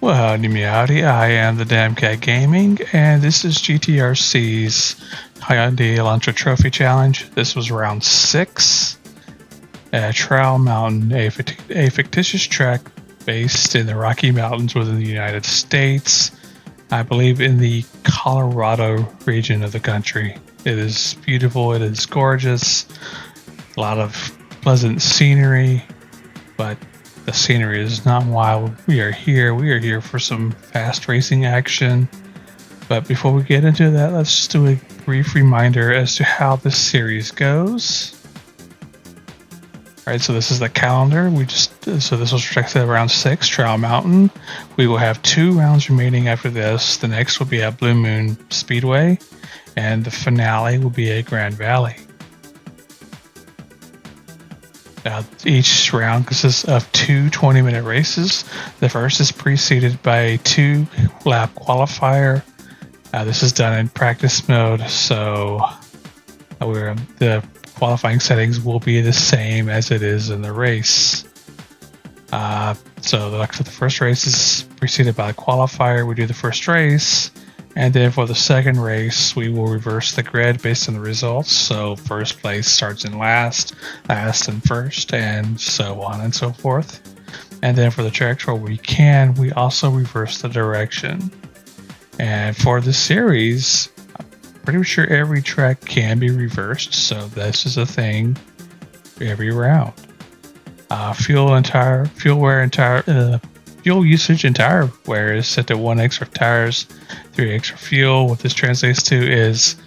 Well, howdy meowdy, I am the Damn Cat Gaming, and this is GTRC's Hyundai Elantra Trophy Challenge. This was round 6 at Trail Mountain, a fictitious track based in the Rocky Mountains within the United States, I believe in the Colorado region of the country. It is beautiful, it is gorgeous, a lot of pleasant scenery, but the scenery is not why we are here. We are here for some fast racing action. But before we get into that, let's just do a brief reminder as to how this series goes. Alright, so this is the calendar. So this was projected at round 6, Trail Mountain. We will have 2 rounds remaining after this. The next will be at Blue Moon Speedway, and the finale will be at Grand Valley. Each round consists of 2 20-minute races. The first is preceded by a 2-lap qualifier. This is done in practice mode, so the qualifying settings will be the same as it is in the race. So the first race is preceded by a qualifier. We do the first race, and then for the second race, we will reverse the grid based on the results. So first place starts in last in first, and so on and so forth. And then for the tracks where we also reverse the direction. And for the series, I'm pretty sure every track can be reversed, so this is a thing every round. Fuel usage and tire wear is set to 1 extra tires, 3 extra fuel. What this translates to is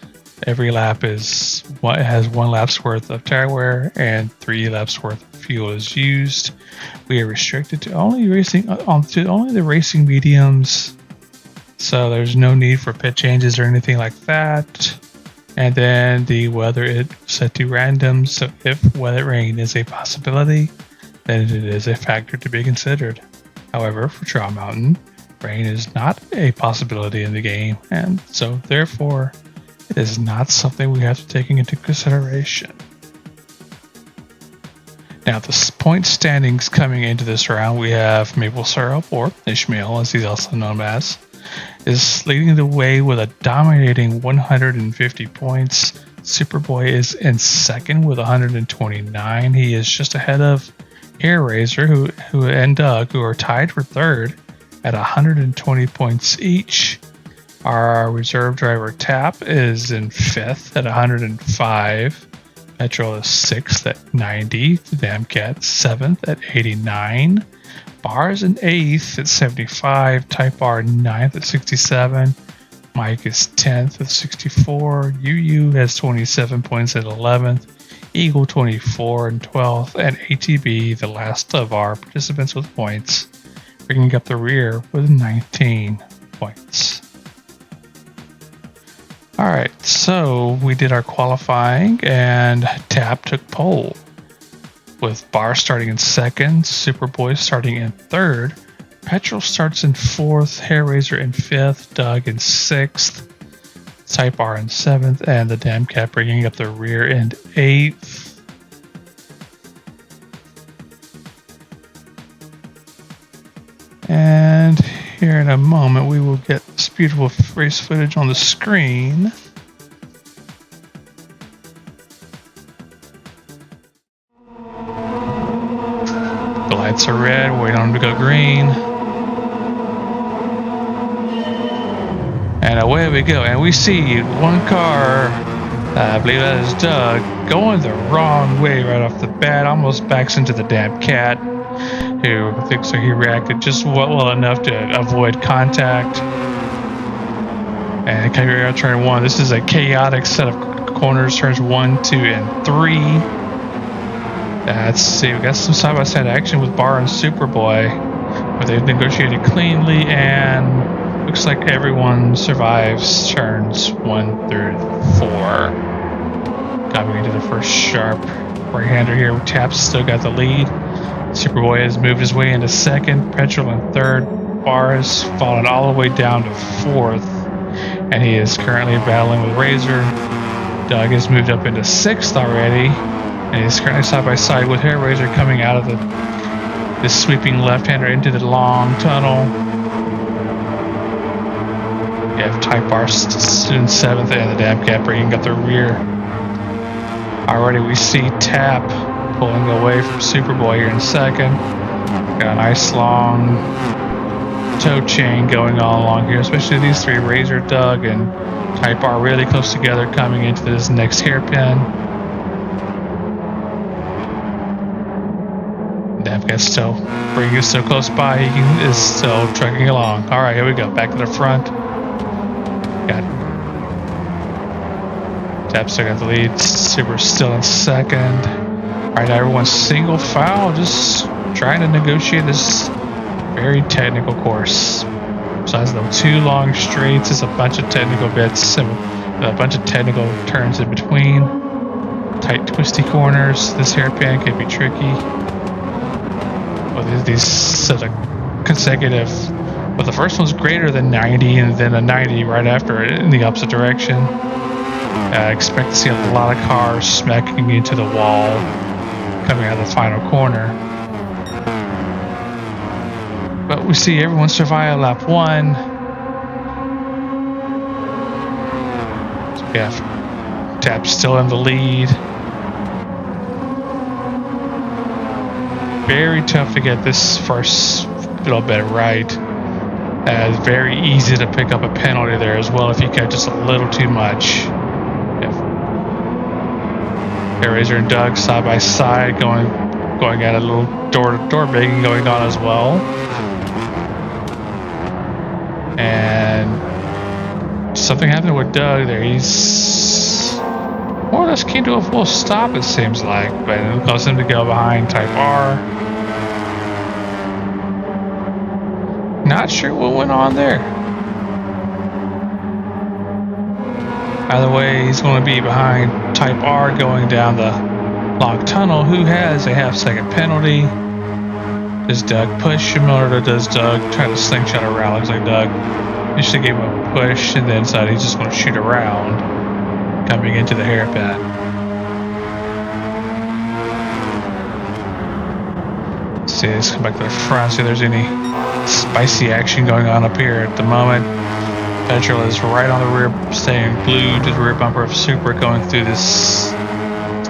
every lap has 1 lap's worth of tire wear and 3 laps worth of fuel is used. We are restricted to only the racing mediums, so there's no need for pit changes or anything like that. And then the weather is set to random, so if weather rain is a possibility, then it is a factor to be considered. However, for Trail Mountain, rain is not a possibility in the game, and so therefore it is not something we have to take into consideration. Now, the point standings coming into this round, we have Maple Syrup, or Ishmael as he's also known as, is leading the way with a dominating 150 points. Superboy is in second with 129. He is just ahead of Air Razor and Doug, who are tied for third at 120 points each. Our reserve driver Tap is in fifth at 105. Petrol is sixth at 90. The Damn Cat 7th at 89. Bars in 8th at 75. Type R 9th at 67. Mike is 10th at 64. UU has 27 points at 11th. Eagle 24 and 12th. And ATB, the last of our participants with points, bringing up the rear with 19 points. Alright, so we did our qualifying and Tap took pole, with Bar starting in second, Superboy starting in third, Petrol starts in fourth, Hair Razor in fifth, Doug in sixth, Type R in seventh, and the Damn Cat bringing up the rear in eighth. And here in a moment we will get this beautiful race footage on the screen. The lights are red, waiting on them to go green. And away we go, and we see one car, I believe that is Doug, going the wrong way right off the bat, almost backs into the Damn Cat, who thinks he reacted just well enough to avoid contact. And coming out turn 1, this is a chaotic set of corners, turns 1, 2, and 3. Let's see, we got some side-by-side action with Bar and Superboy, but they've negotiated cleanly, and looks like everyone survives turns 1 through 4. Coming into the first sharp right-hander here, Tap's still got the lead. Superboy has moved his way into second, Petrol in third, Bar has fallen all the way down to fourth, and he is currently battling with Razor. Doug has moved up into sixth already, and he's currently side by side with Hair Razor coming out of this sweeping left-hander into the long tunnel. We have Type R in 7th and the Damn Cat bringing up the rear. Already we see Tap pulling away from Superboy here in 2nd. Got a nice long tow chain going all along here, especially these three, Razor, Doug, and Type R, really close together coming into this next hairpin. Damn Cat's still bringing it so close by, he is still trucking along. All right, here we go, back to the front. Got Tap still got the lead, Super still in 2nd. All right, everyone's single file, just trying to negotiate this very technical course. Besides the 2 long straights, there's a bunch of technical bits and a bunch of technical turns in between. Tight, twisty corners. This hairpin can be tricky. Well, these sort of consecutive. Well, the first one's greater than 90, and then a 90 right after it in the opposite direction. I expect to see a lot of cars smacking into the wall coming out of the final corner. But we see everyone survive lap 1. So we have Tap still in the lead. Very tough to get this first little bit right. It's very easy to pick up a penalty there as well if you catch just a little too much. Razor and Doug side by side going at a little door-to-door banging going on as well. And something happened with Doug there. He's more or less came to a full stop, it seems like, but it caused him to go behind Type R. Not sure what went on there. Either way, he's going to be behind Type R going down the long tunnel, who has a half-second penalty. Does Doug push him, or does Doug try to slingshot around? Looks like Doug initially gave him a push and then decided he's just going to shoot around coming into the hairpin. Let's see, let's come back to the front, see if there's any spicy action going on up here at the moment. Petrol is right on the rear, staying glued to the rear bumper of Super, going through this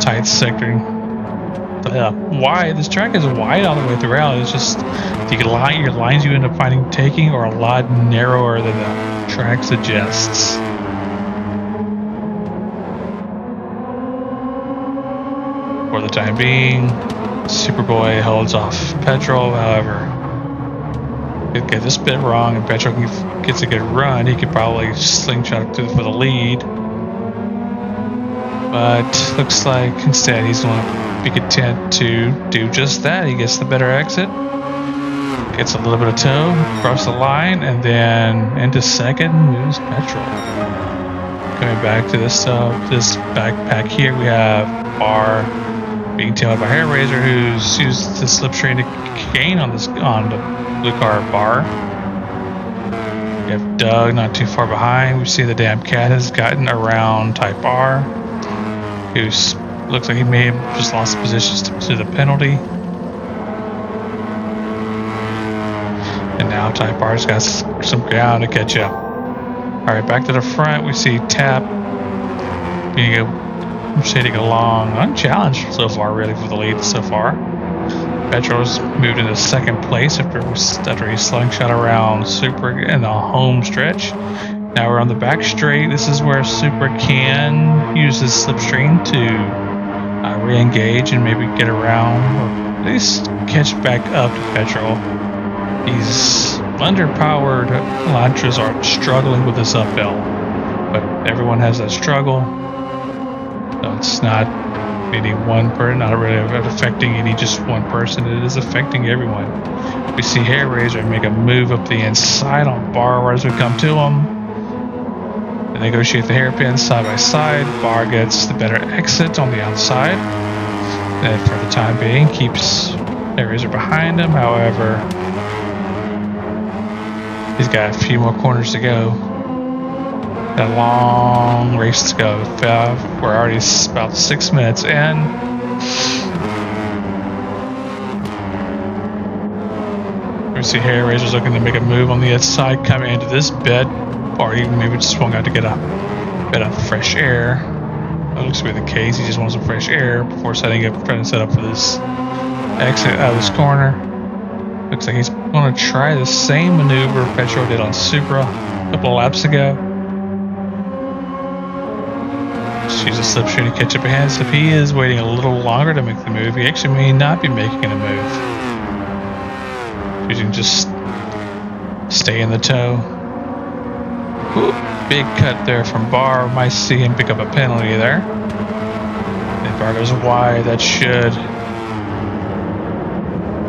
tight sector. Wide. This track is wide all the way throughout. It's just your lines you end up taking are a lot narrower than the track suggests. For the time being, Superboy holds off Petrol. However, if get this bit wrong and Petrol gets a good run, he could probably slingshot through for the lead. But looks like instead he's going to be content to do just that. He gets the better exit, gets a little bit of tow across the line, and then into 2nd moves Petrol. Coming back to this backpack here, we have R being tailed by Razor, who's used the slipstream to gain on the blue car bar. We have Doug not too far behind. We see the Damn Cat has gotten around Type R, who looks like he may have just lost positions to the penalty. And now Type R's got some ground to catch up. Alright, back to the front, we see Tap shading along, unchallenged so far, really, for the lead so far. Petrol's moved into 2nd place after he slingshot around Super in the home stretch. Now we're on the back straight. This is where Super can use his slipstream to re-engage and maybe get around, or at least catch back up to Petrol. These underpowered Elantras are struggling with this uphill, but everyone has that struggle. So it's not any one person, not really affecting just one person. It is affecting everyone. We see Razor make a move up the inside on Bar as we come to him. They negotiate the hairpin side by side. Bar gets the better exit on the outside, and for the time being keeps Razor behind him. However, he's got a few more corners to go. Got a long race to go. We're already about 6 minutes in. We see Razor's looking to make a move on the outside, coming into this bit. or even maybe just swung out to get a bit of fresh air. That looks to be the case. He just wants some fresh air before trying to set up for this exit out of this corner. Looks like he's going to try the same maneuver Petro did on Supra a couple of laps ago. Just use a slipstream to catch up ahead. So if he is waiting a little longer to make the move, he actually may not be making a move. You can just stay in the tow. Ooh, big cut there from Barr. Might see him pick up a penalty there. If Barr goes wide, that should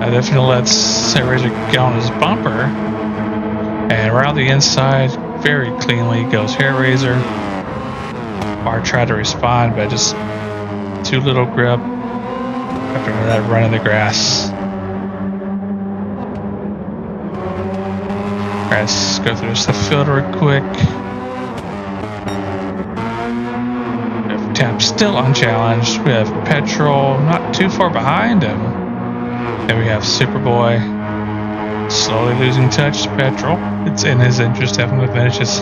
definitely lets Razor get on his bumper. And around the inside, very cleanly goes Hair Razor. Barr tried to respond, but just too little grip after that run in the grass. Alright, let's go through just the field real quick. We have Tap still unchallenged. We have Petrol not too far behind him. Then we have Superboy slowly losing touch to Petrol. It's in his interest to have him to finish as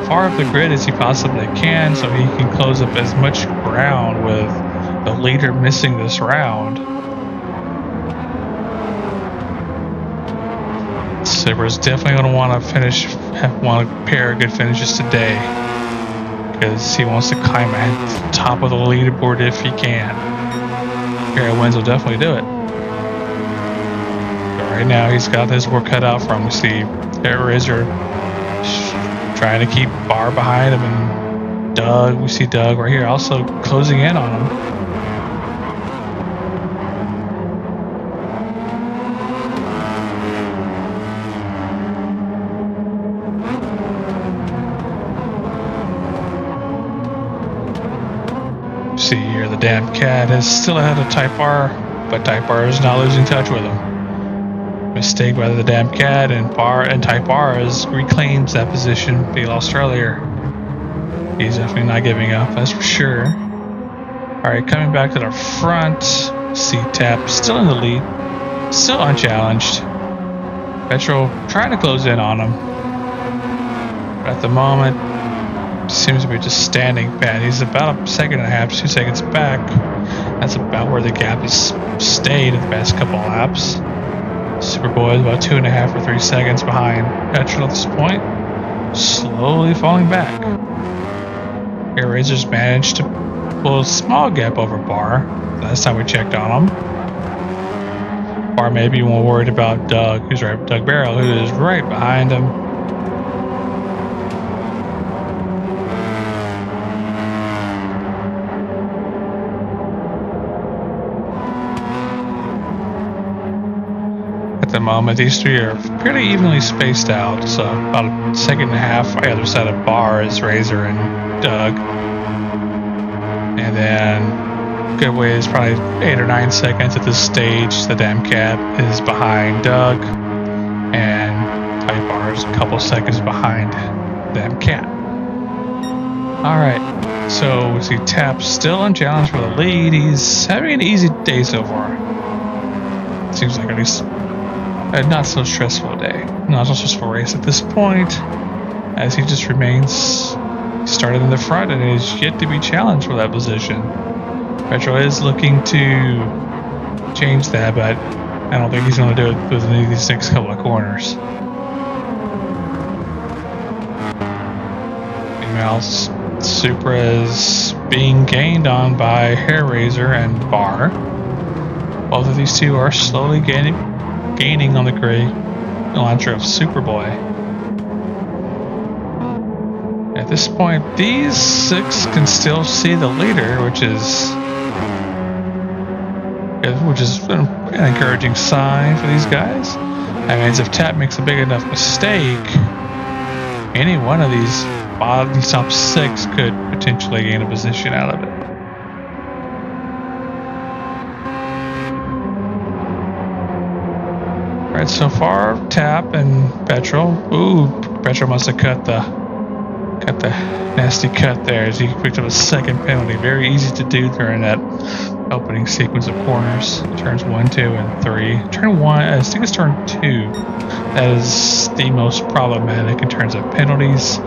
far up the grid as he possibly can so he can close up as much ground with the leader missing this round. Subaru's definitely going to want to want a pair of good finishes today because he wants to climb at the top of the leaderboard if he can. A pair of wins will definitely do it. But right now he's got his work cut out for him. We see Hair Razor trying to keep Barr behind him, and Doug, we see Doug right here also closing in on him. See here, the damn cat is still ahead of Type R, but Type R is not losing touch with him. Mistake by the damn cat, and Type R reclaims that position they lost earlier. He's definitely not giving up, that's for sure. Alright, coming back to the front, see Tap still in the lead, still unchallenged. Petrol trying to close in on him. But at the moment, seems to be just standing pat. He's about a second and a half, 2 seconds back. That's about where the gap has stayed in the past couple of laps. Superboy is about 2.5 or 3 seconds behind Petrol at this point, slowly falling back. Hair Razor's managed to pull a small gap over Barr. Last time we checked on him. Barr may be more worried about Doug Barrow, who is right behind him. At the moment, these three are pretty evenly spaced out, so about a second and a half on either side of Barr is Razor and Doug. And then good way is probably 8 or 9 seconds at this stage. The damn cat is behind Doug, and Type R is a couple seconds behind damn cat. Alright, so we see Tap still unchallenged for the lead. He's having an easy day so far. Seems like at least a not so stressful day, not so stressful race at this point, as he just remains started in the front and is yet to be challenged for that position. Petro is looking to change that, but I don't think he's going to do it within any of these next couple of corners. Meanwhile, Supra is being gained on by Hair Razor and Barr. Both of these two are slowly gaining on the gray Elantra of Superboy. At this point, these 6 can still see the leader, which is an encouraging sign for these guys. That means if Tap makes a big enough mistake, any one of these top 6 could potentially gain a position out of it. Alright, so far, Tap and Petrol. Ooh, Petrol must have cut the nasty cut there as he picked up a second penalty. Very easy to do during that opening sequence of corners. Turns 1, 2, and 3. Turn 1, I think it's turn 2. That is the most problematic in terms of penalties.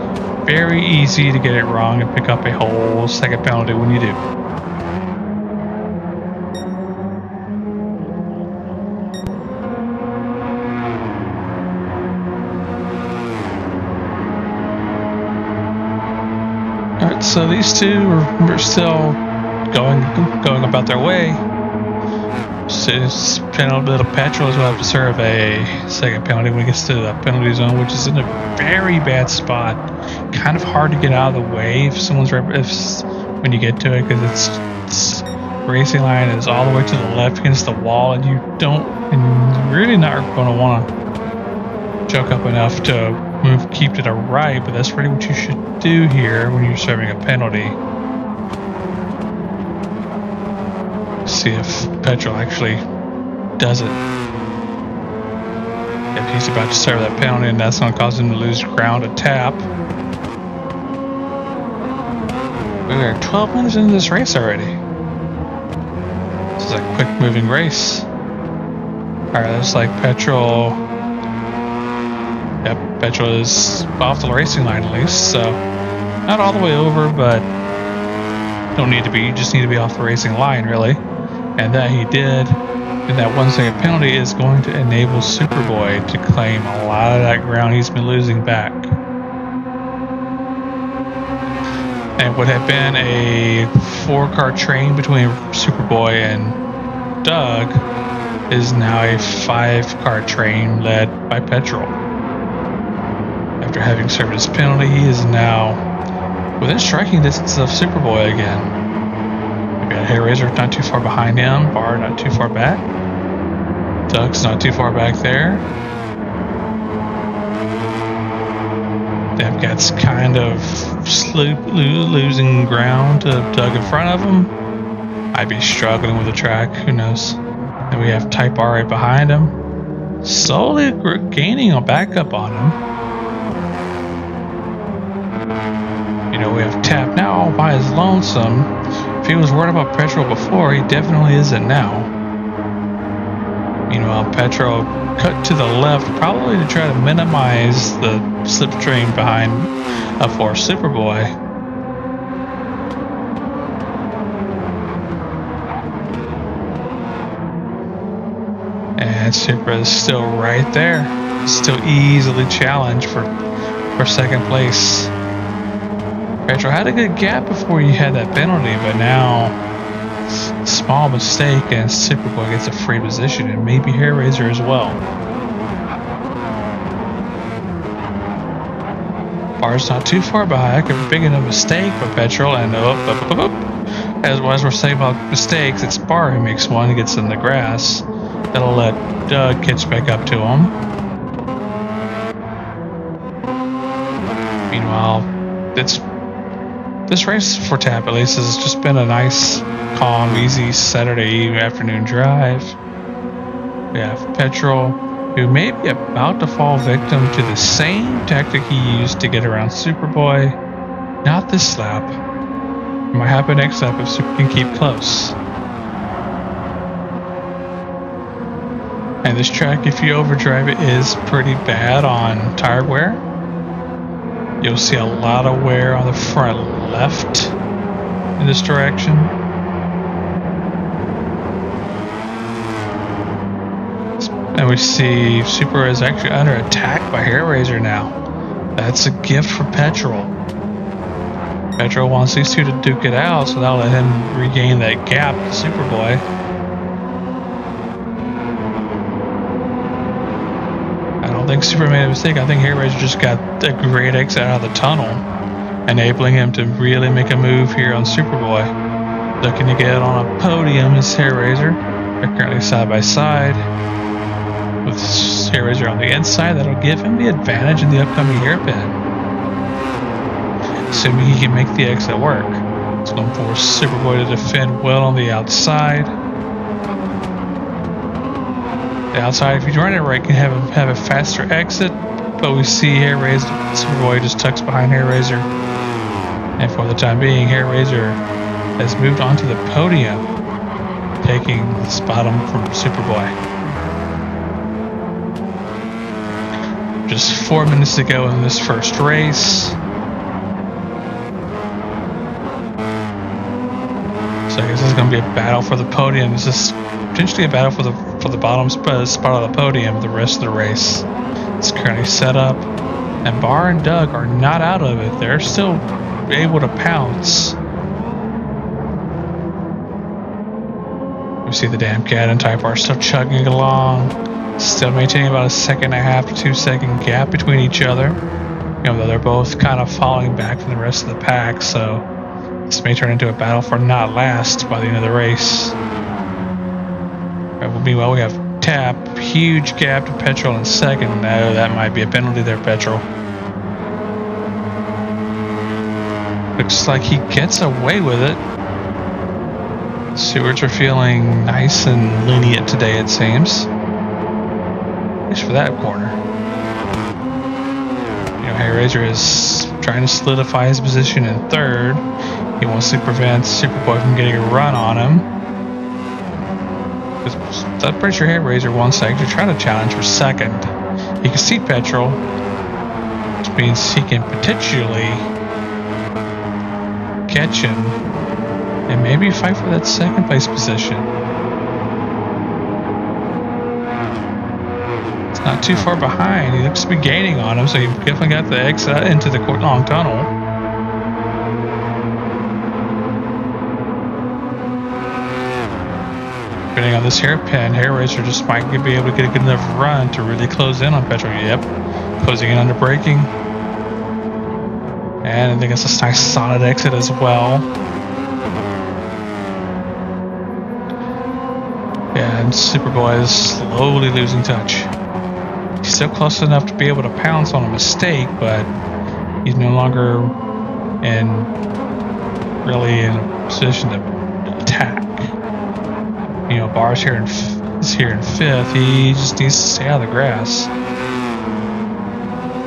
Very easy to get it wrong and pick up a whole second penalty when you do. Alright, so these two are still going about their way. So little Petrol will have to serve a second penalty when he gets to the penalty zone, which is in a very bad spot. Kind of hard to get out of the way if someone's when you get to it, because it's racing line is all the way to the left against the wall, and you're really not going to want to choke up enough to keep to the right. But that's really what you should do here when you're serving a penalty. See if Petrol actually does it. If he's about to serve that penalty, and that's going to cause him to lose ground to tap. We are 12 minutes into this race already. This is a quick moving race. Alright, looks like Petrol. Yep, Petrol is off the racing line at least, so not all the way over, but don't need to be. You just need to be off the racing line, really. And that he did. And that 1 second penalty is going to enable Superboy to claim a lot of that ground he's been losing back. And what had been a 4-car train between Superboy and Doug is now a 5-car train led by Petrol. After having served his penalty, he is now within striking distance of Superboy again. We got Hellraiser not too far behind him, Bar not too far back. Doug's not too far back there. Devgat's kind of losing ground to Doug in front of him. Might be struggling with the track, who knows. Then we have Type R right behind him. Slowly gaining a backup on him. We have Tap now all by his lonesome. If he was worried about Petrol before, he definitely isn't now. Meanwhile, Petrol cut to the left, probably to try to minimize the slipstream behind for Superboy. And Super is still right there. Still easily challenged for second place. Petrol had a good gap before you had that penalty, but now small mistake and Superboy gets a free position, and maybe Hellraiser as well. Bar's not too far back, a big enough mistake for Petrol, and as we're saying about mistakes, it's Bar who makes one, gets in the grass. That'll let Doug catch back up to him. Meanwhile, this race for Tap at least has just been a nice, calm, easy Saturday afternoon drive. We have Petrol, who may be about to fall victim to the same tactic he used to get around Superboy. Not this lap. It might happen next lap if Super can keep close. And this track, if you overdrive it, is pretty bad on tire wear. You'll see a lot of wear on the front left in this direction. And we see Super is actually under attack by Hellraiser now. That's a gift for Petrol. Petrol wants these two to duke it out, so that'll let him regain that gap to Superboy. I don't think Super made a mistake. I think Hellraiser just got a great exit out of the tunnel, enabling him to really make a move here on Superboy. Looking to get on a podium is Hellraiser. They're currently side by side. With Hellraiser on the inside, that'll give him the advantage in the upcoming hairpin. Assuming he can make the exit work. It's going to force Superboy to defend well on the outside. The outside, if you run it right, can have a faster exit, but we see Superboy just tucks behind Hellraiser. And for the time being, Hellraiser has moved onto the podium. taking this bottom from Superboy. Just 4 minutes to go in this first race. So I guess this is going to be a battle for the podium. This is potentially a battle for the bottom spot of the podium the rest of the race. It's currently set up, and Barr and Doug are not out of it. They're still able to pounce. You see the damn cat and Type R still chugging along, still maintaining about a 1.5 to 2 second gap between each other. You know, though they're both kind of falling back from the rest of the pack, so this may turn into a battle for not last by the end of the race. Meanwhile, we have Tap, huge gap to Petrol in second. No, that might be a penalty there, Petrol. Looks like he gets away with it. Stewards are feeling nice and lenient today, it seems. At least for that corner. You know, Hayrazor is trying to solidify his position in third. He wants to prevent Superboy from getting a run on him. That brings your Hayrazor 1 second to try to challenge for second. He can see Petrol, which means he can potentially catch him and maybe fight for that second place position. It's not too far behind. He looks to be gaining on him, so he definitely got the exit into the long tunnel. Depending on this hairpin, Hayrazor just might be able to get a good enough run to really close in on Petrol. Yep, closing in under braking. And I think it's a nice solid exit as well. Yeah, and Superboy is slowly losing touch. He's still close enough to be able to pounce on a mistake, but he's no longer really in a position to attack. You know, Barr's is here in fifth. He just needs to stay out of the grass.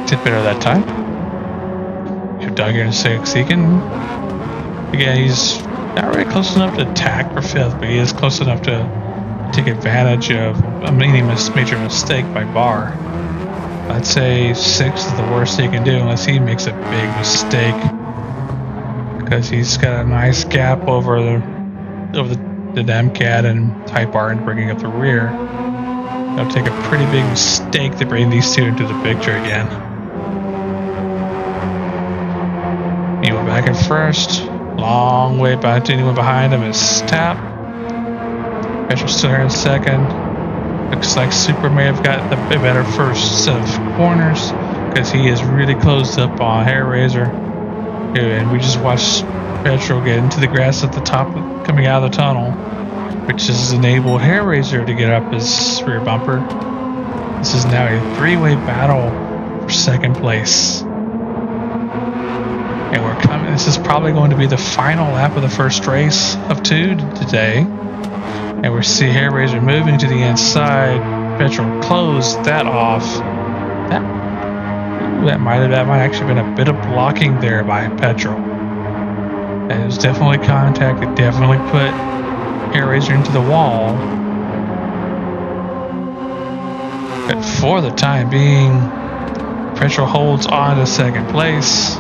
Did better that time. Doug here in sixth. He can, again, he's not really close enough to attack for fifth, but he is close enough to take advantage of a major mistake by Barr. I'd say sixth is the worst he can do unless he makes a big mistake, because he's got a nice gap over the damn cat and Type R and bringing up the rear. It'll take a pretty big mistake to bring these two into the picture again. He went back in first, long way back to anyone behind him is Tap. Petrol's still here in second. Looks like Super may have got the better first set of corners, because he is really closed up on Hayrazor. And we just watched Petrol get into the grass at the top, coming out of the tunnel, which has enabled Hayrazor to get up his rear bumper. This is now a three-way battle for second place. And we're coming. This is probably going to be the final lap of the first race of two today. And we see Hayrazor moving to the inside. Petrol closed that off. That might actually been a bit of blocking there by Petrol. And it was definitely contact. It definitely put Hayrazor into the wall. But for the time being, Petrol holds on to second place.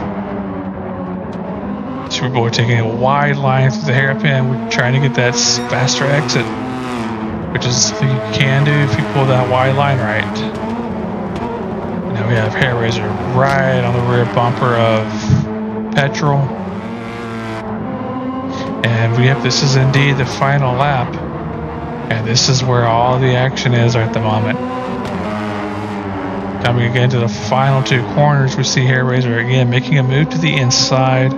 Superboy taking a wide line through the hairpin, trying to get that faster exit, which is something you can do if you pull that wide line right. Now we have Hayrazor right on the rear bumper of Petrol. And this is indeed the final lap. And this is where all the action is at the moment. Coming again to the final two corners, we see Hayrazor again making a move to the inside.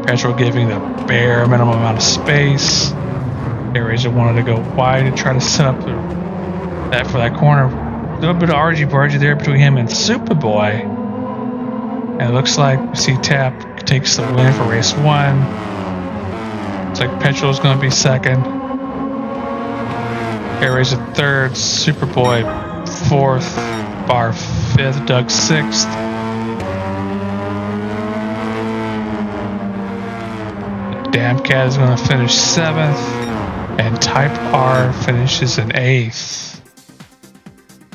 Petrol giving the bare minimum amount of space. Hayrazor wanted to go wide and try to set up for that corner. A little bit of argy-bargy there between him and Superboy. And it looks like we see Tap takes the win for race one. Looks like Petrol's going to be second. Hayrazor third, Superboy fourth, Barr fifth, Doug sixth. Damn Cat is going to finish seventh. And Type R finishes in 8th.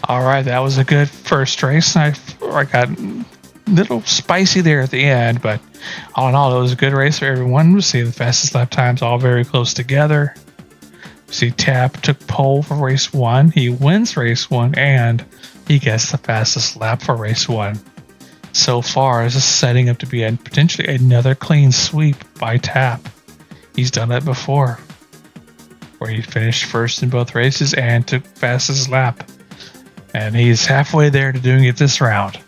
Alright, that was a good first race. I got a little spicy there at the end, but all in all, it was a good race for everyone. We see the fastest lap times all very close together. See, Tap took pole for race 1. He wins race 1, and he gets the fastest lap for race 1. So far, this is setting up to be potentially another clean sweep by Tap. He's done it before, where he finished first in both races and took fastest lap. And he's halfway there to doing it this round.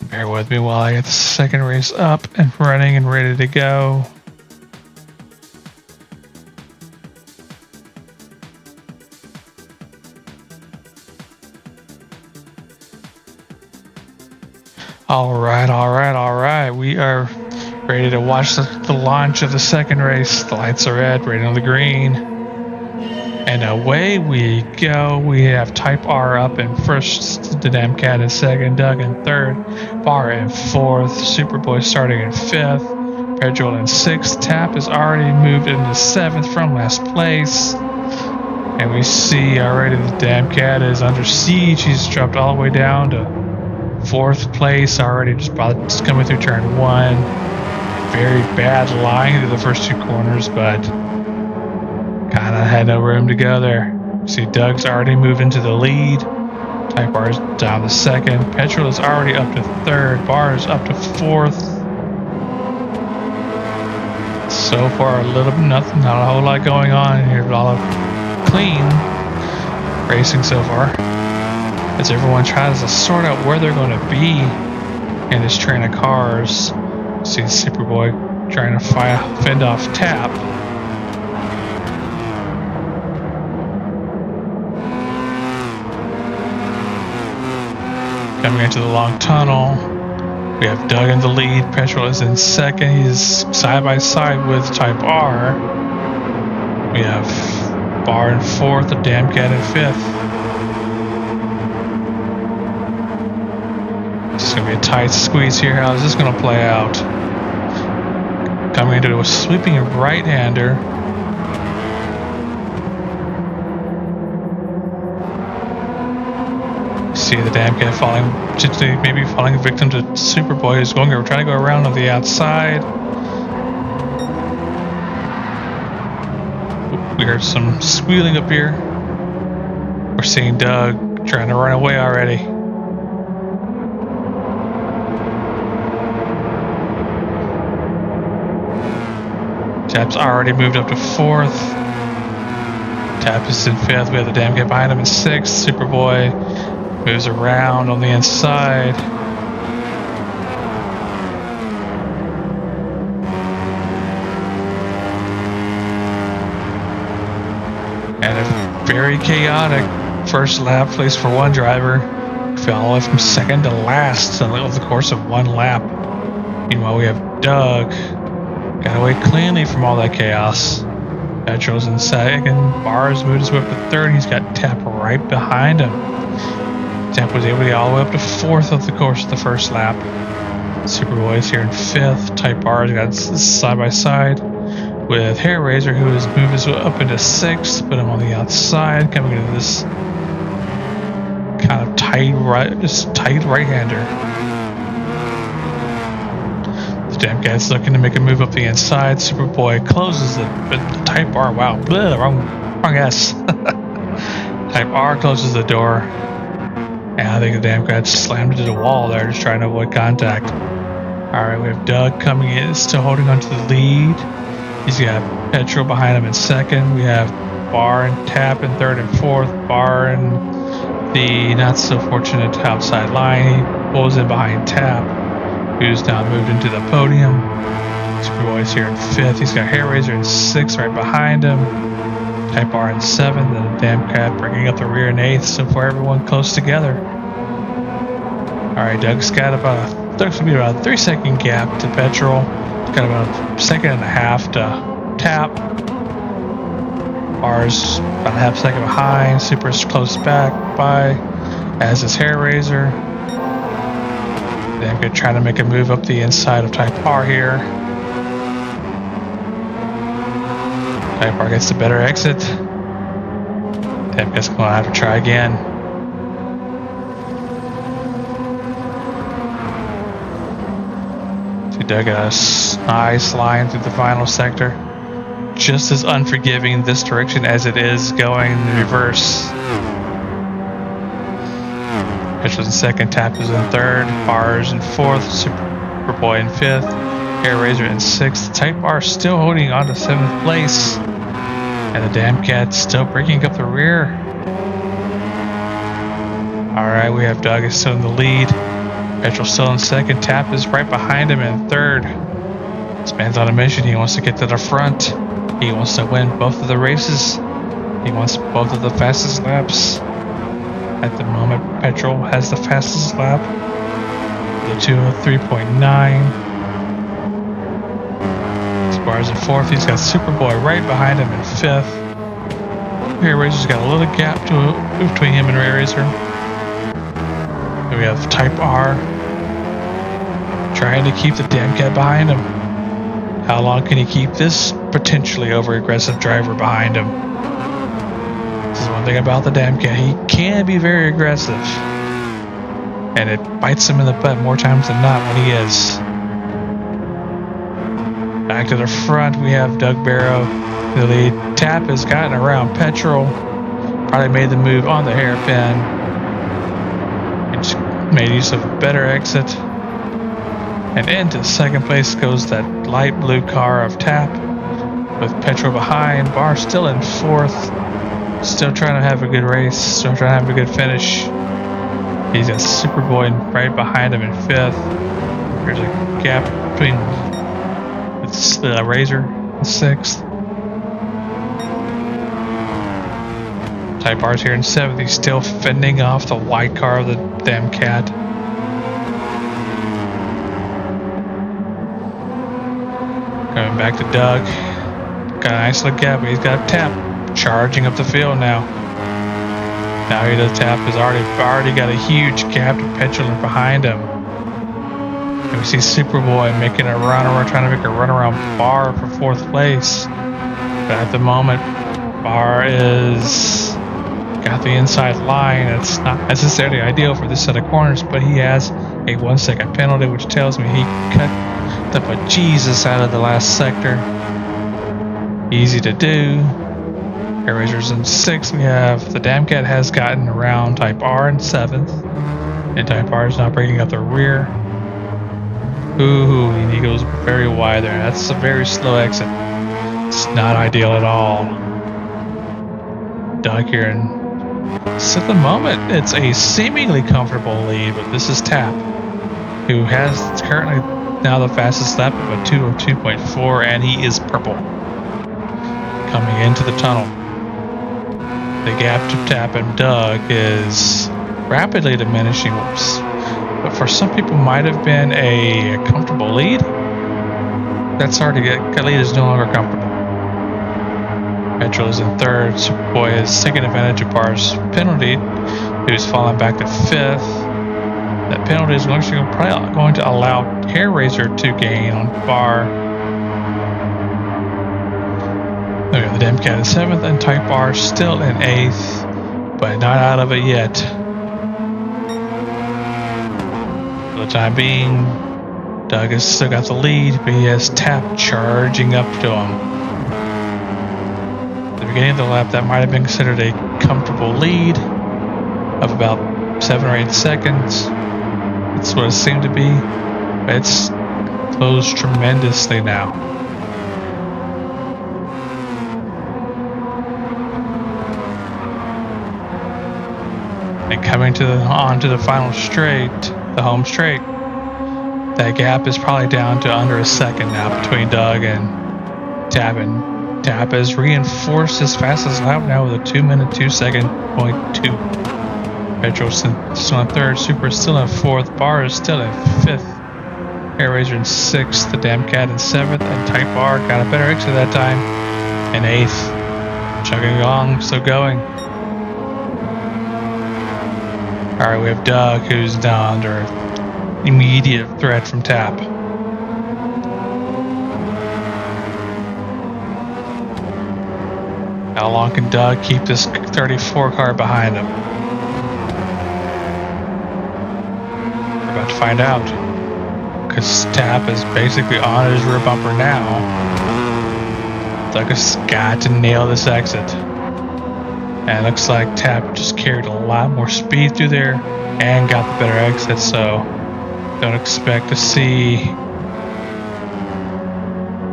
Bear with me while I get the second race up and running and ready to go. All right. We are ready to watch the launch of the second race. The lights are red, ready on the green. And away we go. We have Type R up in first, the Damn Cat in second, Doug in third, Bar in fourth, Superboy starting in fifth, Pedro in sixth. Tap has already moved into seventh from last place. And we see already the Damn Cat is under siege. He's dropped all the way down to fourth place already, just coming through turn one. Very bad line through the first two corners, but kind of had no room to go there. See, Doug's already moved into the lead. Type R is down to second. Petrol is already up to third. Bar is up to fourth. So far, not a whole lot going on here. A lot of clean racing so far, as everyone tries to sort out where they're going to be in this train of cars. See Superboy trying to fend off Tap. Coming into the long tunnel, we have Doug in the lead. Petrol is in second. He's side by side with Type R. We have Bar in fourth, the Damn Cat in fifth. It's going to be a tight squeeze here. How is this going to play out? Coming into a sweeping right-hander. See the Damn Cat maybe falling victim to Superboy, who's trying to go around on the outside. We heard some squealing up here. We're seeing Doug trying to run away already. Tap's already moved up to fourth. Tap is in fifth. We have the Damn Cat behind him in sixth. Superboy moves around on the inside. And a very chaotic first lap place for one driver. Fell all the way from second to last over the course of one lap. Meanwhile, we have Doug. Got away cleanly from all that chaos. Petrol's in second. Bar's moved his way up to third. He's got Tap right behind him. Tap was able to get all the way up to fourth of the course of the first lap. Superboy's here in fifth. Type Bar's got side by side with Hair Razor, who has moved his way up into sixth. Put him on the outside, coming into this kind of tight right-hander. Damn Cat's looking to make a move up the inside. Superboy closes it, but Type R, wow, wrong S. Type R closes the door, and I think the Damn Cat slammed into the wall there, just trying to avoid contact. Alright, we have Doug coming in, still holding onto the lead. He's got Petrol behind him in second. We have Bar and Tap in third and fourth. Bar and the not so fortunate outside line. He pulls in behind Tap, who's now moved into the podium. Superboy's here in fifth. He's got Hair Razor in sixth right behind him. Type R in seventh. And the Damn Cat bringing up the rear in eighth. So far, everyone close together. Alright, Doug's got about a 3-second gap to Petrol. He's got about a second and a half to Tap. Bar's about a half second behind. Super's close back by. as his hair raiser. Then trying to make a move up the inside of Type R here. Type R gets the better exit. Damcat's gonna have to try again. See Doug got a nice line through the final sector. Just as unforgiving in this direction as it is going in the reverse. Petrol's in second, Tap is in third, Bar's in fourth, Superboy in fifth, Hair Razor in sixth. Type R still holding on to seventh place, and the Damcat still breaking up the rear. Alright, we have Doug is still in the lead, Petrol still in second, Tap is right behind him in third. This man's on a mission, he wants to get to the front, he wants to win both of the races, he wants both of the fastest laps. At the moment, Petrol has the fastest lap, the 203.9. Spar's in fourth. He's got Superboy right behind him in fifth. Ray Razor's got a little gap between him and Ray Razor. Then we have Type R trying to keep the Damcat behind him. How long can he keep this potentially over-aggressive driver behind him? This is one thing about the Damcat, he can be very aggressive, and it bites him in the butt more times than not when he is. Back to the front, we have Doug Barrow. The lead. Tap has gotten around Petrol, probably made the move on the hairpin, and just made use of a better exit. And into second place goes that light blue car of Tap, with Petrol behind, Bar still in fourth. Still trying to have a good race, still trying to have a good finish. He's got Superboy right behind him in fifth. There's a gap between Razor in sixth. Type R's here in seventh. He's still fending off the white car of the Damcat. Coming back to Doug. Got a nice little gap, but he's got a Tap. Charging up the field now. Now he does Tap has already got a huge gap to Petrol behind him. And we see Superboy making a run around, trying to make a run around Bar for fourth place. But at the moment, Bar is got the inside line. It's not necessarily ideal for this set of corners, but he has a 1 second penalty, which tells me he cut the bejesus out of the last sector. Easy to do. Hair Razor's in sixth. We have the Damcat has gotten around Type R in seventh, and Type R is now breaking up the rear. Ooh, and he goes very wide there. That's a very slow exit. It's not ideal at all. Doug here, and so at the moment it's a seemingly comfortable lead, but this is Tap, who has currently now the fastest lap of a 202.4, and he is purple coming into the tunnel. The gap to Tap and Doug is rapidly diminishing, but for some people might have been a comfortable lead. That's hard to get. That lead is no longer comfortable. Petrol is in third. Superboy is taking advantage of Bar's penalty, who's falling back to fifth. That penalty is actually probably going to allow Hair Razor to gain on Bar. We have the Damcat in seventh, and Type R still in eighth, but not out of it yet. For the time being, Doug has still got the lead, but he has Tap charging up to him. At the beginning of the lap, that might have been considered a comfortable lead of about 7 or 8 seconds. That's what it seemed to be, but it's closed tremendously now. And coming onto the final straight, the home straight, that gap is probably down to under a second now between Doug and Tap. And Tap has reinforced his fastest lap now with a 2-minute 2-second.2. Petrol still in third, Super still in fourth, Bar is still in fifth, Hair Razor in sixth, the Damcat in seventh, and Type R got a better exit that time in eighth. Chugging along, still going. Alright, we have Doug, who's now under immediate threat from Tap. How long can Doug keep this 34 car behind him? We're about to find out. Because Tap is basically on his rear bumper now. Doug has got to nail this exit. And it looks like Tap just carried a lot more speed through there and got the better exit, so don't expect to see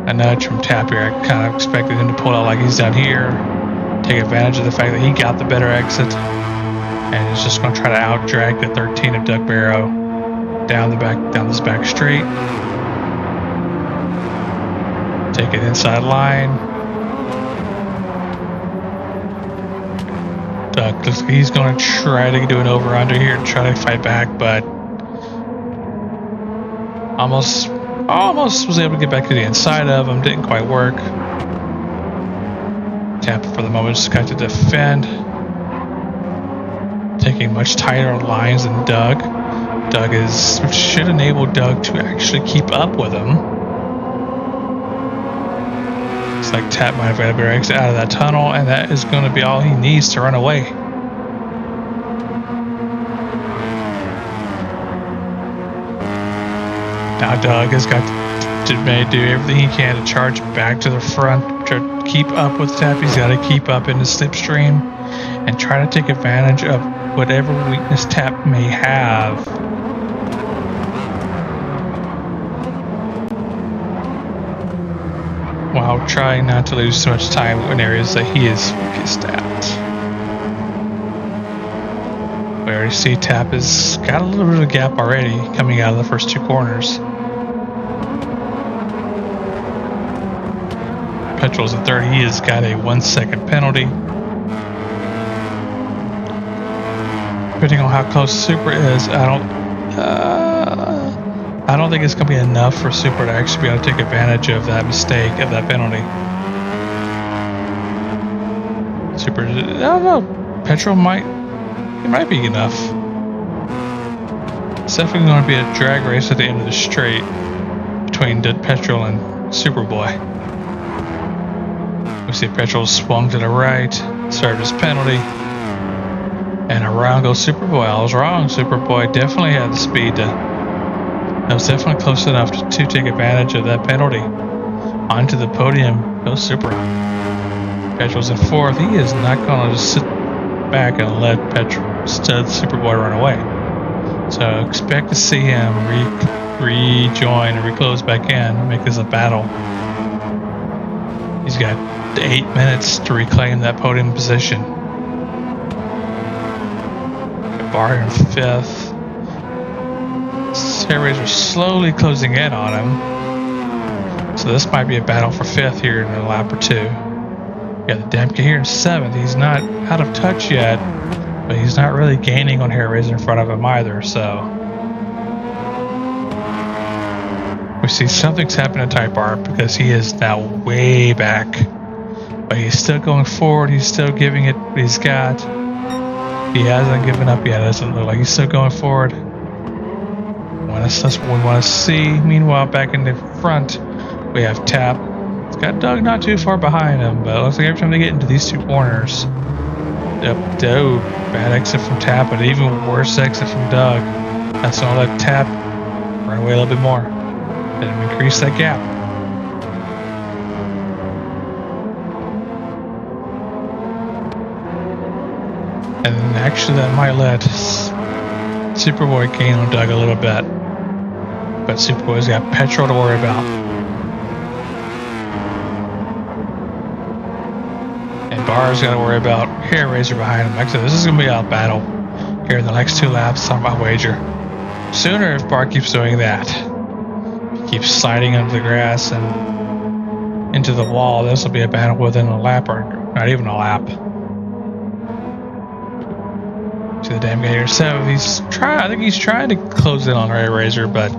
a nudge from Tap here. I kind of expected him to pull out like he's done here, take advantage of the fact that he got the better exit, and he's just going to try to out drag the 13 of Doug Barrow down this back straight. Take it inside line. Doug, he's going to try to do an over-under here and try to fight back, but almost was able to get back to the inside of him. Didn't quite work. Tap for the moment just got to defend, taking much tighter lines than Doug. Doug should enable Doug to actually keep up with him. Looks like Tap might have got a better exit out of that tunnel, and that is going to be all he needs to run away. Now Doug has got to do everything he can to charge back to the front, to keep up with Tap. He's got to keep up in the slipstream and try to take advantage of whatever weakness Tap may have. While trying not to lose too much time in areas that he is focused at. We already see Tap has got a little bit of a gap already coming out of the first two corners. Petrol's at third. He has got a 1 second penalty. Depending on how close Super is, I don't think it's going to be enough for Super to actually be able to take advantage of that mistake, of that penalty. Super, I don't know. Petrol might be enough. It's definitely going to be a drag race at the end of the straight between Petrol and Superboy. We see Petrol swung to the right, served his penalty, and around goes Superboy. I was wrong. Superboy definitely had the speed that was definitely close enough to take advantage of that penalty. Onto the podium goes Super. Petrol's in fourth. He is not going to just sit back and let Superboy run away. So expect to see him rejoin and reclose back in and make this a battle. He's got 8 minutes to reclaim that podium position. Bar in fifth. Airways are slowly closing in on him. So this might be a battle for fifth here in a lap or two. Yeah, the Demke here in seventh. He's not out of touch yet, but he's not really gaining on Airways in front of him either, so. We see something's happening to Type R because he is now way back. But he's still going forward. He's still giving it what he's got. He hasn't given up yet. It doesn't look like he's still going forward. That's what we want to see. Meanwhile, back in the front, we have Tap. It's got Doug not too far behind him, but it looks like every time they get into these two corners, bad exit from Tap, but even worse exit from Doug. That's going to let Tap run away a little bit more. Let him increase that gap. And actually, that might let Superboy gain on Doug a little bit. But Superboy's got Petrol to worry about. And Bar's got to worry about Hair Razor behind him. Like I said, this is going to be a battle here in the next two laps on my wager. Sooner if Bar keeps doing that. He keeps sliding under the grass and into the wall. This will be a battle within a lap or not even a lap. To the damn guy here. So I think he's trying to close in on Ray Razor, but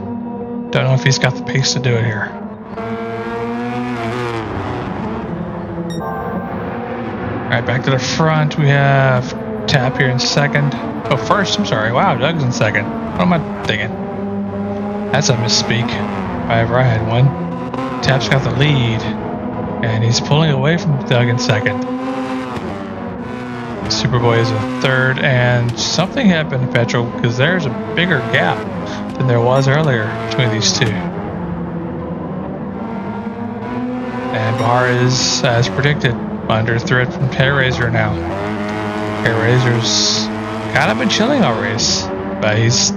don't know if he's got the pace to do it here. Alright, back to the front. We have Tap here in second. Oh, first, I'm sorry. Wow, Doug's in second. What am I thinking? That's a misspeak. If I ever had one. Tap's got the lead. And he's pulling away from Doug in second. Superboy is in third. And something happened to Petrol because there's a bigger gap than there was earlier between these two. And Bar is, as predicted, under threat from Hellraiser now. Hellraiser's kind of been chilling all race, but he's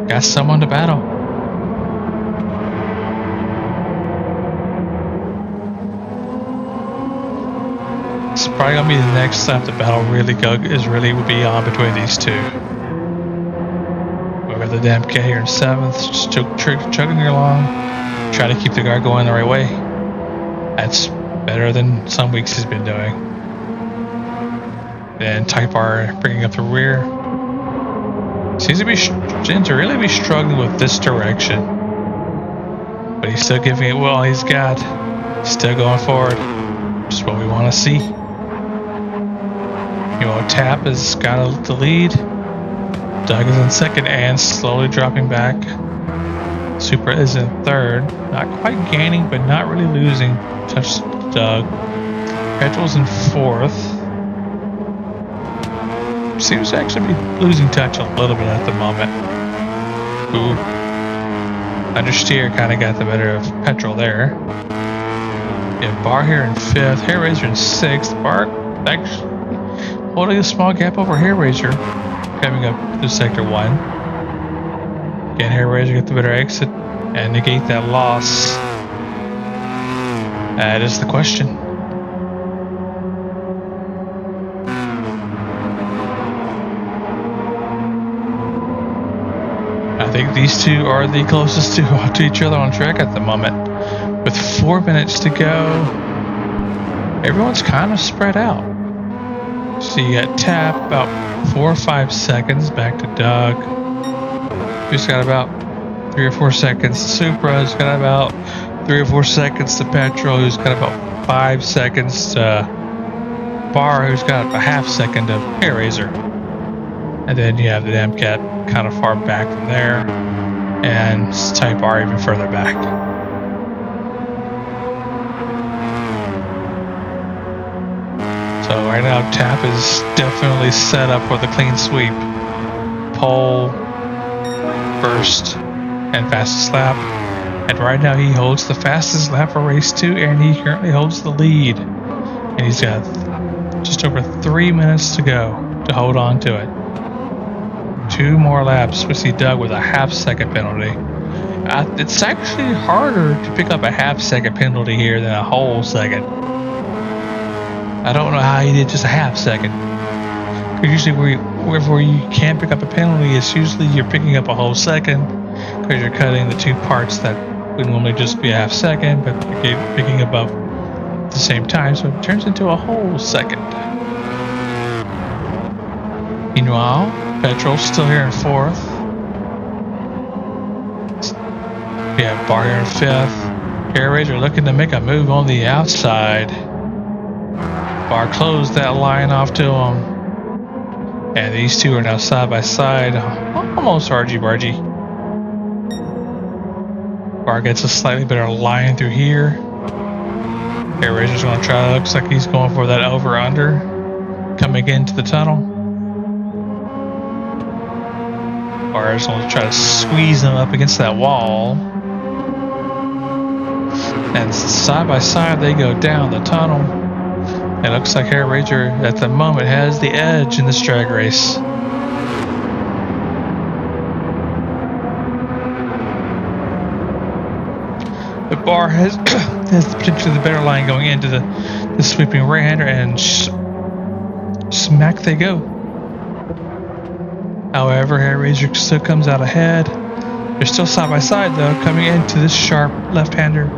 got someone to battle. It's probably gonna be the next time the battle really would be on between these two. We've got the damn K here in seventh, just chugging along, try to keep the car going the right way. That's better than some weeks he's been doing. Then Type R bringing up the rear. Seems to really be struggling with this direction. But he's still giving it well he's got. He's still going forward. Just what we want to see. Tap has got the lead. Doug is in second and slowly dropping back. Supra is in third. Not quite gaining, but not really losing touch to Doug. Petrol's in fourth. Seems to actually be losing touch a little bit at the moment. Ooh. Understeer kind of got the better of Petrol there. Yeah, Bar here in fifth. Hellraiser in sixth. Bar actually holding a small gap over Hellraiser. Coming up to sector 1. Again, Hellraiser get the better exit and negate that loss. That is the question. I think these two are the closest to each other on track at the moment. With 4 minutes to go, everyone's kind of spread out. So you got Tap about 4 or 5 seconds back to Doug, who's got about 3 or 4 seconds to Supra, who's got about 3 or 4 seconds to Petrol, who's got about 5 seconds to Bar, who's got a half second to Hellraiser. And then you have the damn cat kind of far back from there, and Type R even further back. So right now Tap is definitely set up for the clean sweep. Pole, first, and fastest lap. And right now he holds the fastest lap for race 2, and he currently holds the lead. And he's got just over 3 minutes to go to hold on to it. 2 more laps. We see Doug with a half-second penalty. It's actually harder to pick up a half-second penalty here than a whole second. I don't know how he did just a half-second. Because usually wherever you can't pick up a penalty, it's usually you're picking up a whole second because you're cutting the 2 parts that would normally just be a half-second, but you're picking up at the same time, so it turns into a whole second. Meanwhile, Petrol's still here in 4th. We have Bar here in 5th. Hellraiser looking to make a move on the outside. Bar closed that line off to him. And these two are now side by side. Almost argy-bargy. Bar gets a slightly better line through here. Hellraiser's going to try. Looks like he's going for that over-under. Coming into the tunnel. Bar's going to try to squeeze him up against that wall. And side by side they go down the tunnel. It looks like Hellraiser at the moment has the edge in this drag race. The Bar has potentially the better line going into the sweeping right-hander, and smack they go. However, Hellraiser still comes out ahead. They're still side by side though, coming into this sharp left-hander.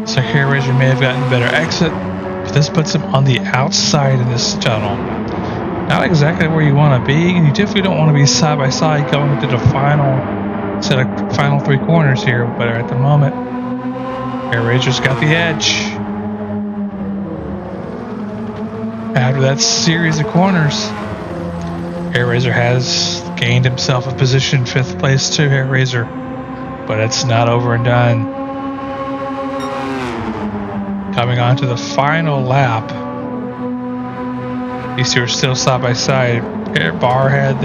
So Hellraiser may have gotten a better exit, but this puts him on the outside in this tunnel. Not exactly where you want to be, and you definitely don't want to be side by side going into the final 3 corners here, but at the moment, Hellraiser's got the edge. After that series of corners, Hair Razor has gained himself a position 5th place to Hair Razor, but it's not over and done. Coming on to the final lap, these two are still side by side. Barr had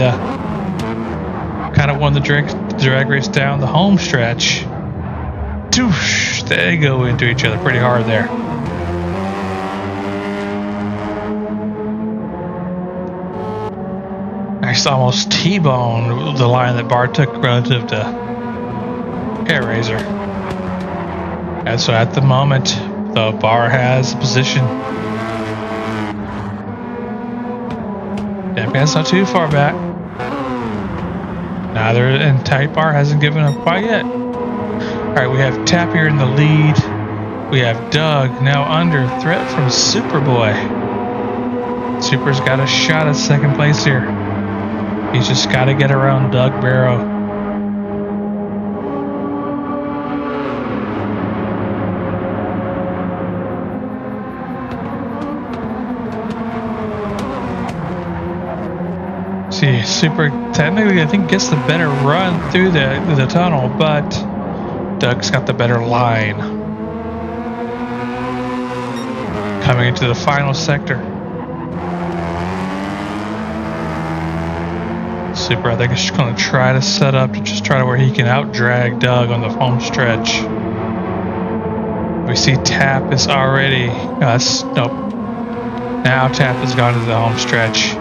kind of won the drag race down the home stretch. Doosh, they go into each other pretty hard there. Actually, almost T-boned the line that Barr took relative to Hair Razor. And so at the moment, the Barr has a position. That's not too far back. Neither, and Tight Bar hasn't given up quite yet. Alright, we have Tap here in the lead. We have Doug now under threat from Superboy. Super's got a shot at 2nd place here. He's just got to get around Doug Barrow. See, Super technically I think gets the better run through the tunnel, but Doug's got the better line. Coming into the final sector. Super, I think, is just going to try to set up to just try to where he can out-drag Doug on the home stretch. We see Tap is already... nope. Now Tap has gone to the home stretch.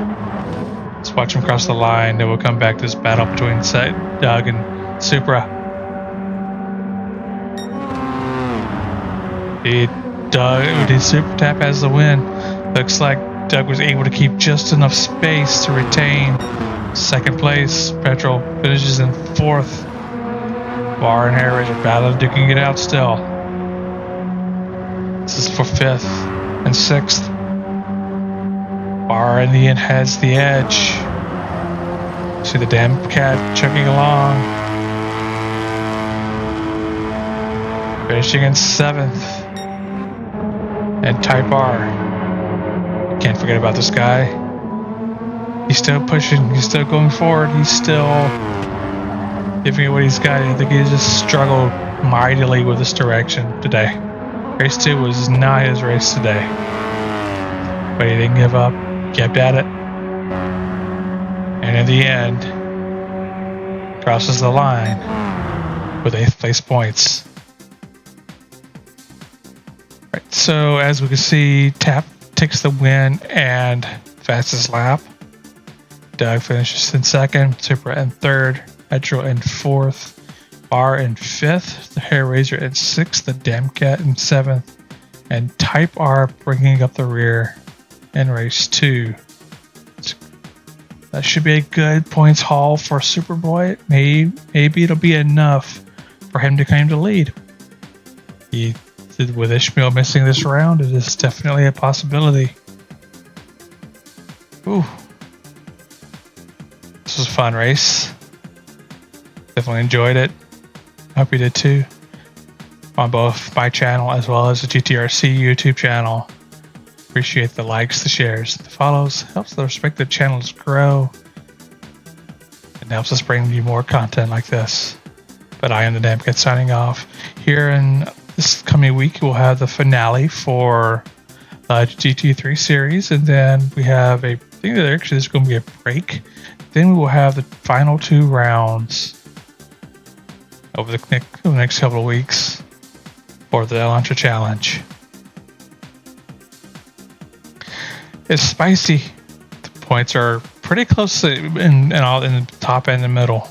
Let's watch him cross the line. Then we'll come back to this battle between Doug and Supra. Super Tap has the win. Looks like Doug was able to keep just enough space to retain 2nd place. Petrol finishes in 4th. Barr and Hair Razor battling, duking it out still. This is for 5th and 6th. Barr in the end has the edge. See the damn cat chugging along. Finishing in 7th. And Type R. Can't forget about this guy. He's still pushing. He's still going forward. He's still giving it what he's got. I think he just struggled mightily with this direction today. Race 2 was not his race today. But he didn't give up. Kept at it. And in the end, crosses the line with 8th place points. Right, so as we can see, Tap takes the win and fastest lap. Doug finishes in 2nd, Supra in 3rd, Metro in 4th, Barr in 5th, the Hair Razor in 6th, the Damn Cat in 7th, and Type R bringing up the rear in race 2. That should be a good points haul for Superboy. Maybe it'll be enough for him to claim the lead. With Ishmael missing this round, it is definitely a possibility. Ooh. This was a fun race. Definitely enjoyed it. Hope you did too. On both my channel as well as the GTRC YouTube channel. Appreciate the likes, the shares, the follows. Helps the respective channels grow. And helps us bring you more content like this. But I am the Damn Cat signing off. Here in this coming week, we'll have the finale for GT3 Series. And then we have I think that actually there's going to be a break. Then we will have the final 2 rounds over the next couple of weeks for the Elantra Challenge. It's spicy. The points are pretty close in the top and the middle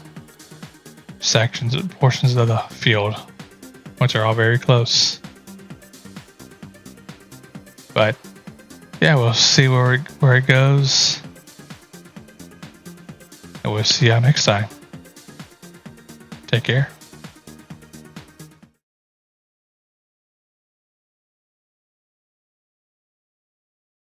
portions of the field. Points are all very close. But yeah, we'll see where it goes. And we'll see you next time. Take care.